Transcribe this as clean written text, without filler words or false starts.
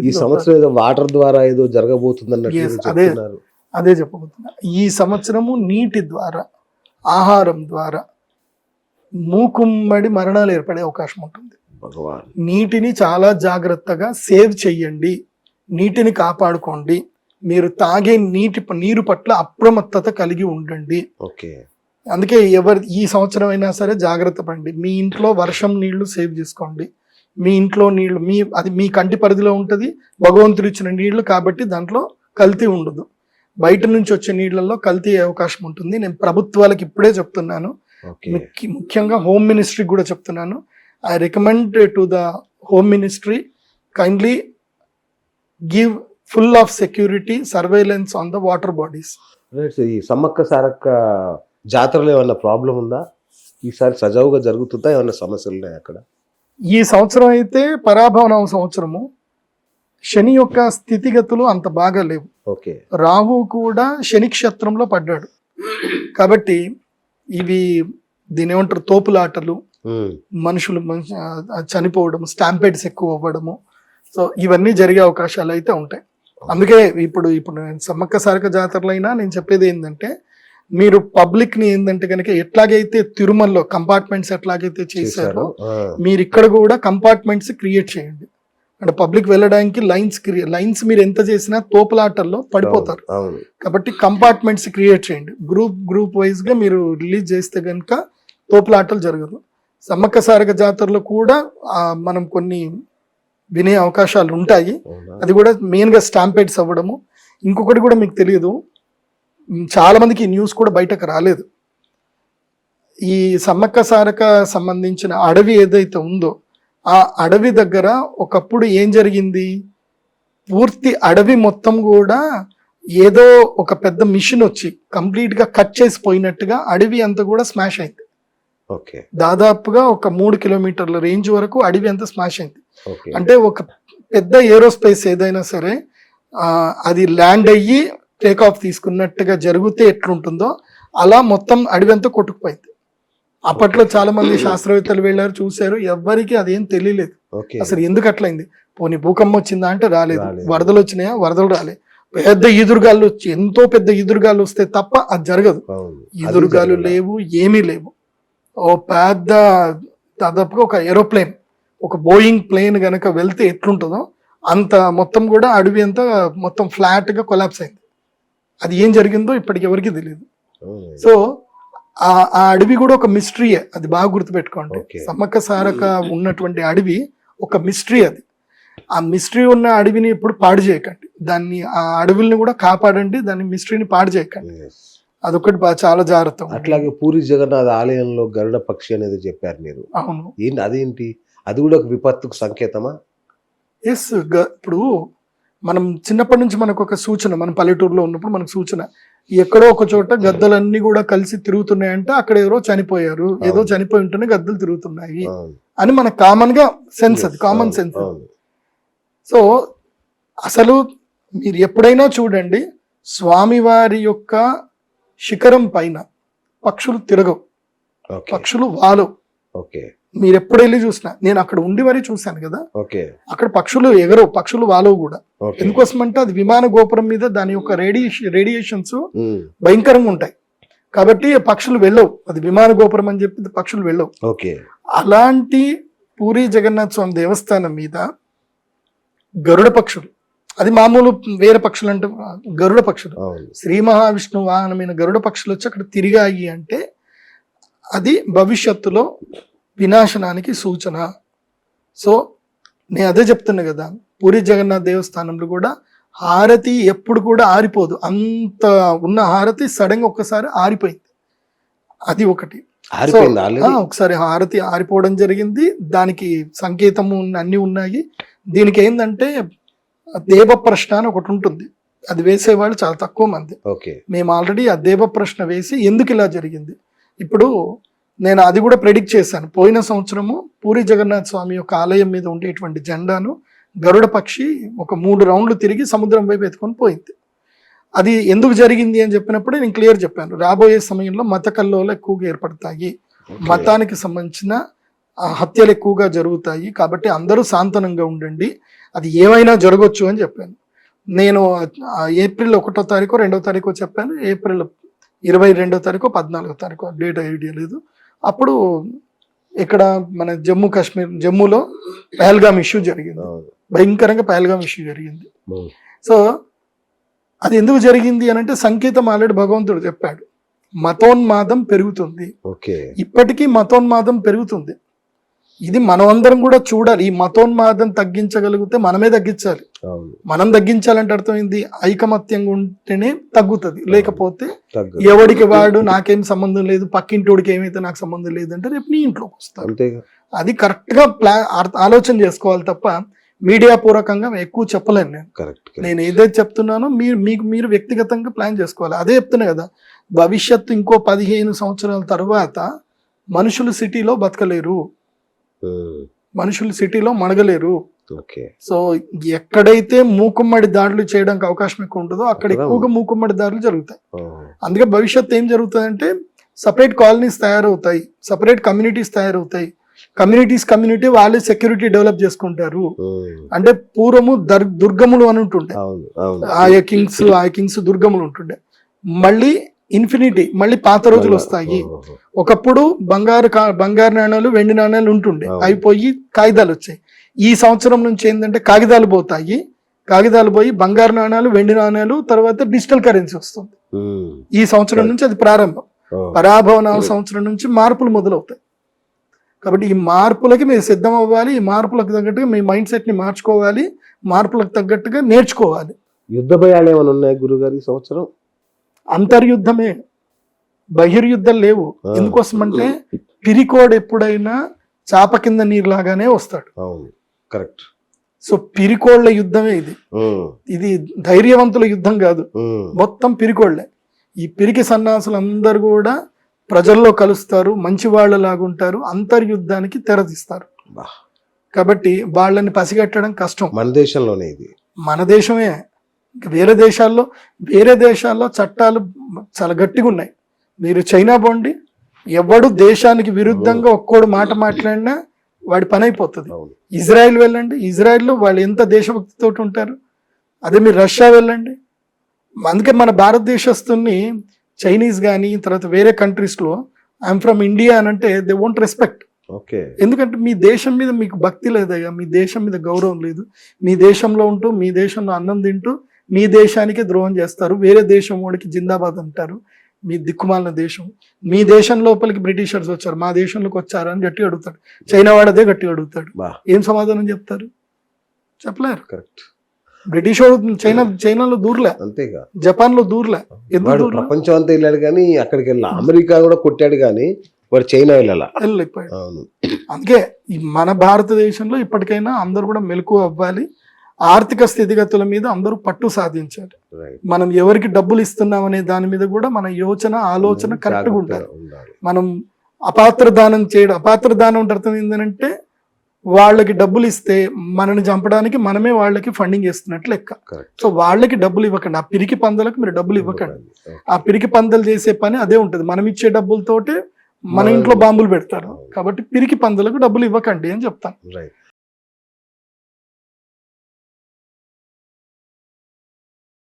ఈ సంవత్సరం ఏదో వాటర్ ద్వారా ఏదో జరగబోతుంది అన్నట్టు చెప్తున్నారు. అదే చెప్పబోతున్నా. ఈ సంవత్సరము నీటి ద్వారా, ఆహారం ద్వారా మూకుమ్మడి మరణాలు ఏర్పడే అవకాశం ఉంటుంది. భగవాన్, నీటిని చాలా జాగ్రత్తగా సేవ్ చెయ్యండి, నీటిని కాపాడుకోండి, మీరు తాగే నీరు పట్ల అప్రమత్తత కలిగి ఉండండి. ఓకే, అందుకే ఈ సంవత్సరం అయినా సరే జాగ్రత్త పడండి. మీ ఇంట్లో వర్షం నీళ్లు సేవ్ చేసుకోండి. మీ ఇంట్లో నీళ్లు అది మీ కంటి పరిధిలో ఉంటుంది, భగవంతుడు ఇచ్చిన నీళ్లు కాబట్టి దాంట్లో కల్తీ ఉండదు. బయట నుంచి వచ్చే నీళ్లలో కల్తీ అవకాశం ఉంటుంది. నేను ప్రభుత్వాలకు ఇప్పుడే చెప్తున్నాను, ముఖ్యంగా హోమ్ మినిస్ట్రీ కూడా చెప్తున్నాను. I recommend to the home ministry kindly give full of security surveillance on the water bodies. ఈ సమ్మక్క సారక్క జాతరలో ఏమన్నా ప్రాబ్లం ఉందా? ఈసారి సజావుగా జరుగుతుందా? ఏమన్నా సమస్యలు ఉన్నాయి అక్కడ? ఈ సంవత్సరం అయితే పరాభవనం సంవత్సరము, శని యొక్క స్థితిగతులు అంత బాగా లేవు. ఓకే, రాహు కూడా శని క్షేత్రంలో పడ్డాడు కాబట్టి ఇవి దీని ఏమంటారు, తోపులాటలు, మనుషులు చనిపోవడం, స్టాంపేడ్స్ ఎక్కువ అవ్వడము, సో ఇవన్నీ జరిగే అవకాశాలు అయితే ఉంటాయి. అందుకే ఇప్పుడు సమ్మక్క సారక్క జాతరలైనా నేను చెప్పేది ఏంటంటే, మీరు పబ్లిక్ ని ఏంటంటే కనుక ఎట్లాగైతే తిరుమలలో కంపార్ట్మెంట్స్ ఎట్లాగైతే చేశారో మీరు ఇక్కడ కూడా కంపార్ట్మెంట్స్ క్రియేట్ చేయండి. అంటే పబ్లిక్ వెళ్ళడానికి లైన్స్ మీరు ఎంత చేసినా తోపులాటల్లో పడిపోతారు కాబట్టి కంపార్ట్మెంట్స్ క్రియేట్ చేయండి. గ్రూప్ వైజ్ గా మీరు రిలీజ్ చేస్తే కనుక తోపులాటలు జరగదు. సమ్మక్క సారక్క జాతరలో కూడా మనం కొన్ని వినే అవకాశాలు ఉంటాయి. అది కూడా మెయిన్ గా స్టాంపేడ్స్ అవ్వడము. ఇంకొకటి కూడా మీకు తెలియదు, చాలా మందికి ఈ న్యూస్ కూడా బయటకు రాలేదు. ఈ సమ్మక్క సారక్క సంబంధించిన అడవి ఏదైతే ఉందో ఆ అడవి దగ్గర ఒకప్పుడు ఏం జరిగింది, పూర్తి అడవి మొత్తం కూడా ఏదో ఒక పెద్ద మిషన్ వచ్చి కంప్లీట్ గా కట్ చేసిపోయినట్టుగా అడవి అంతా కూడా స్మాష్ అయింది. దాదాపుగా ఒక 3 కిలోమీటర్ల రేంజ్ వరకు అడవి అంతా స్మాష్ అయింది. అంటే ఒక పెద్ద ఏరోస్పేస్ ఏదైనా సరే అది ల్యాండ్ అయ్యి టేక్ ఆఫ్ తీసుకున్నట్టుగా జరిగితే ఎట్లుంటుందో అలా మొత్తం అడవి అంతా కొట్టుకుపోయింది. అప్పట్లో చాలా మంది శాస్త్రవేత్తలు వెళ్ళారు, చూశారు, ఎవ్వరికి అదేం తెలియలేదు అసలు ఎందుకు అట్లయింది. పోనీ భూకంపం వచ్చిందా అంటే రాలేదు, వరదలు వచ్చినాయా, వరదలు రాలేదు. పెద్ద ఈదురుగాలు వచ్చి ఎంతో పెద్ద ఈదురుగాలు వస్తే తప్ప అది జరగదు. ఈదురుగాలు లేవు, ఏమీ లేవు. ఓ పెద్ద దాదాపుగా ఒక ఏరోప్లేన్, ఒక బోయింగ్ ప్లేన్ గనక వెళ్తే ఎట్లుంటుందో అంత మొత్తం కూడా అడవి అంతా మొత్తం ఫ్లాట్ గా కొలాప్స్ అయింది. అది ఏం జరిగిందో ఇప్పటికి ఎవరికి తెలియదు. సో ఆ అడవి కూడా ఒక మిస్టరీయే, అది బాగా గుర్తుపెట్టుకోండి. సమ్మక్క సారక్క ఉన్నటువంటి అడవి ఒక మిస్టరీ. అది ఆ మిస్టరీ ఉన్న అడవిని ఎప్పుడు పాడు చేయకండి, దాన్ని ఆ అడవుల్ని కూడా కాపాడండి, దాన్ని మిస్టరీని పాడు చేయకండి. అదొకటి చాలా జాగ్రత్త. అట్లాగే పూరి జగన్నాథ్ ఆలయంలో గరుడ పక్షి అనేది చెప్పారు మీరు. అవును, ఏంటి అదేంటి? అది కూడా ఒక విపత్తుకు సంకేతమా? ఎస్. ఇప్పుడు మనం చిన్నప్పటి నుంచి మనకు ఒక సూచన, మన పల్లెటూరులో ఉన్నప్పుడు మనకు సూచన, ఎక్కడో ఒక చోట గద్దలన్నీ కూడా కలిసి తిరుగుతున్నాయంటే అక్కడ ఎవరో చనిపోయారు, ఏదో చనిపోయి ఉంటేనే గద్దలు తిరుగుతున్నాయి అని మనకు కామన్ గా సెన్స్, అది కామన్ సెన్స్. సో అసలు మీరు ఎప్పుడైనా చూడండి, స్వామివారి యొక్క శిఖరం పైన పక్షులు తిరగవు, పక్షులు వాలవు. మీరు ఎప్పుడు వెళ్ళి చూసినా, నేను అక్కడ ఉండి మరీ చూశాను కదా, అక్కడ పక్షులు ఎగరవు, పక్షులు వాలవు కూడా. ఎందుకోసం అంటే అది విమాన గోపురం మీద దాని యొక్క రేడియేషన్స్ భయంకరంగా ఉంటాయి కాబట్టి పక్షులు వెళ్ళవు. అది విమాన గోపురం అని చెప్పి పక్షులు వెళ్ళవు. అలాంటి పూరి జగన్నాథ స్వామి దేవస్థానం మీద గరుడ పక్షులు, అది మామూలు వేరే పక్షులు అంటే గరుడ పక్షులు, శ్రీ మహావిష్ణు వాహనమైన గరుడ పక్షులు వచ్చి అక్కడ తిరిగాయి అంటే అది భవిష్యత్తులో వినాశనానికి సూచన. సో నేను అదే చెప్తున్నా కదా, పూరి జగన్నాథ్ దేవస్థానంలో కూడా హారతి ఎప్పుడు కూడా ఆరిపోదు. అంత ఉన్న హారతి సడన్ గా ఒక్కసారి ఆరిపోయింది. అది ఒకటి. ఒకసారి హారతి ఆరిపోవడం జరిగింది, దానికి సంకేతము అన్ని ఉన్నాయి. దీనికి ఏంటంటే దేవ ప్రశ్న అని ఒకటి ఉంటుంది, అది వేసేవాళ్ళు చాలా తక్కువ మంది. మేము ఆల్రెడీ ఆ దేవ ప్రశ్న వేసి ఎందుకు ఇలా జరిగింది, ఇప్పుడు నేను అది కూడా ప్రెడిక్ట్ చేశాను. పోయిన సంవత్సరము పూరి జగన్నాథ స్వామి యొక్క ఆలయం మీద ఉండేటువంటి జెండాను గరుడ పక్షి ఒక 3 రౌండ్లు తిరిగి సముద్రం వైపు ఎత్తుకొని పోయింది. అది ఎందుకు జరిగింది అని చెప్పినప్పుడే నేను క్లియర్ చెప్పాను, రాబోయే సమయంలో మత కల్లోలు ఎక్కువగా ఏర్పడతాయి, మతానికి సంబంధించిన హత్యలు ఎక్కువగా జరుగుతాయి, కాబట్టి అందరూ శాంతనంగా ఉండండి, అది ఏమైనా జరగవచ్చు అని చెప్పాను. నేను ఏప్రిల్ 1వ తారీఖు 2వ తారీఖు చెప్పాను, ఏప్రిల్ 22వ తారీఖు 14వ తారీఖు డేట్ ఐడియా లేదు. అప్పుడు ఇక్కడ మన జమ్మూలో పహల్గామ్ ఇష్యూ జరిగింది, భయంకరంగా పహల్గామ్ ఇష్యూ జరిగింది. సో అది ఎందుకు జరిగింది అని అంటే సంకేతం ఆల్రెడీ భగవంతుడు చెప్పాడు, మతోన్మాదం పెరుగుతుంది. ఇప్పటికీ మతోన్మాదం పెరుగుతుంది. ఇది మనం అందరం కూడా చూడాలి. ఈ మతోన్మాదం తగ్గించగలిగితే మనమే తగ్గించాలి. మనం తగ్గించాలంటే అర్థమైంది ఐకమత్యంగా ఉంటేనే తగ్గుతుంది, లేకపోతే ఎవడికి వాడు నాకేం సంబంధం లేదు, పక్కింటోడికి ఏమైతే నాకు సంబంధం లేదంటే రేపు నీ ఇంట్లోకి వస్తాను. అది కరెక్ట్ గా ఆలోచన చేసుకోవాలి తప్ప మీడియా పూర్వకంగా ఎక్కువ చెప్పలేను. నేను ఏదైతే చెప్తున్నానో మీరు వ్యక్తిగతంగా ప్లాన్ చేసుకోవాలి. అదే చెప్తున్నా కదా, భవిష్యత్తు ఇంకో 15 సంవత్సరాల తర్వాత మనుషులు సిటీలో బతకలేరు, మనుషులు సిటీలో మణగలేరు. సో ఎక్కడైతే మూకుమ్మడి దాడులు చేయడానికి అవకాశం ఎక్కువ ఉంటుందో అక్కడ ఎక్కువగా మూకుమ్మడి దాడులు జరుగుతాయి. అందుకే భవిష్యత్తు ఏం జరుగుతుందంటే సపరేట్ కాలనీస్ తయారవుతాయి, సపరేట్ కమ్యూనిటీస్ తయారవుతాయి. కమ్యూనిటీ వాళ్ళే సెక్యూరిటీ డెవలప్ చేసుకుంటారు. అంటే పూర్వము దుర్గములు అని ఉంటుండే, ఆయా కింగ్స్ దుర్గములు ఉంటుండే. మళ్ళీ ఇన్ఫినిటీ, మళ్ళీ పాత రోజులు వస్తాయి. ఒకప్పుడు బంగారు నాణ్యాలు వెండి నాణ్యాలు ఉంటుండే, అవి పోయి కాగితాలు వచ్చాయి. ఈ సంవత్సరం నుంచి ఏంటంటే కాగితాలు పోయి బంగారు నాణ్యాలు వెండి నాణ్యాలు, తర్వాత డిజిటల్ కరెన్సీ వస్తుంది. ఈ సంవత్సరం నుంచి అది ప్రారంభం. పరాభవన సంవత్సరం నుంచి మార్పులు మొదలవుతాయి. కాబట్టి ఈ మార్పులకి మీరు సిద్ధం అవ్వాలి. ఈ మార్పులకు తగ్గట్టుగా మీ మైండ్ సెట్ ని మార్చుకోవాలి, మార్పులకు తగ్గట్టుగా నేర్చుకోవాలి. యుద్ధ భయాలు ఏమైనా ఉన్నాయి గురుగారు ఈ సంవత్సరం? అంతర్యుద్ధమే, బహిర్యుద్ధాలు లేవు. ఎందుకోసం అంటే పిరికోడ్ ఎప్పుడైనా చాప కింద నీరులాగానే వస్తాడు. కరెక్ట్. సో పిరికోళ్ల యుద్ధమే ఇది. ఇది ధైర్యవంతుల యుద్ధం కాదు, మొత్తం పిరికోళ్లే. ఈ పిరికి సన్నాసులు అందరు కూడా ప్రజల్లో కలుస్తారు, మంచి వాళ్ళలాగుంటారు, అంతర్యుద్ధానికి తెరదీస్తారు. కాబట్టి వాళ్ళని పసిగట్టడం కష్టం. మన దేశంలోనే ఇది, మన దేశమే. వేరే దేశాల్లో చట్టాలు చాలా గట్టిగా ఉన్నాయి. మీరు చైనా పోండి, ఎవడు దేశానికి విరుద్ధంగా ఒక్కోడు మాట మాట్లాడినా వాడి పని అయిపోతుంది. ఇజ్రాయెల్ వెళ్ళండి, ఇజ్రాయెల్లో వాళ్ళు ఎంత దేశభక్తితో ఉంటారు. అదే మీరు రష్యా వెళ్ళండి. అందుకే మన భారతదేశస్తుని చైనీస్ కానీ తర్వాత వేరే కంట్రీస్లో ఐఎమ్ ఫ్రమ్ ఇండియా అని అంటే దే వోంట్ రెస్పెక్ట్. ఎందుకంటే మీ దేశం మీద మీకు భక్తి లేదయ్యా, మీ దేశం మీద గౌరవం లేదు. మీ దేశంలో ఉంటూ మీ దేశంలో అన్నం తింటూ మీ దేశానికే ద్రోహం చేస్తారు. వేరే దేశం వాడికి జిందాబాద్ అంటారు. మీ దిక్కుమాలిన దేశం. మీ దేశం లోపలికి బ్రిటిషర్స్ వచ్చారు, మా దేశంలోకి వచ్చారు అని గట్టిగా అడుగుతాడు. చైనా వాడు అదే గట్టిగా అడుగుతాడు. ఏం సమాధానం చెప్తారు? చెప్పలేరు. కరెక్ట్. బ్రిటిష్ చైనాలో దూరలే, అంతేగా జపాన్ లో దూరలే. ఎందుకు ప్రపంచం అంతా వెళ్ళాడు కానీ అక్కడికి వెళ్ళా. అమెరికా కూడా కొట్టాడు కానీ వాడు చైనా వెళ్ళలేకపోయాడు. అందుకే మన భారతదేశంలో ఇప్పటికైనా అందరూ కూడా మెలకువ అవ్వాలి. ఆర్థిక స్థితిగతుల మీద అందరూ పట్టు సాధించాలి. మనం ఎవరికి డబ్బులు ఇస్తున్నాం అనే దాని మీద కూడా మన ఆలోచన కరెక్ట్గా ఉండాలి. మనం అపాత్ర దానం అర్థం ఏంటంటే వాళ్ళకి డబ్బులు ఇస్తే మనని చంపడానికి మనమే వాళ్ళకి ఫండింగ్ చేస్తున్నట్లు లెక్క. సో వాళ్ళకి డబ్బులు ఇవ్వకండి, ఆ పిరికి పందలకు మీరు డబ్బులు ఇవ్వకండి. ఆ పిరికి పందలు చేసే పని అదే ఉంటుంది. మనం ఇచ్చే డబ్బులతోటే మన ఇంట్లో బాంబులు పెడతారు. కాబట్టి పిరికి పందలకు డబ్బులు ఇవ్వకండి అని చెప్తాను.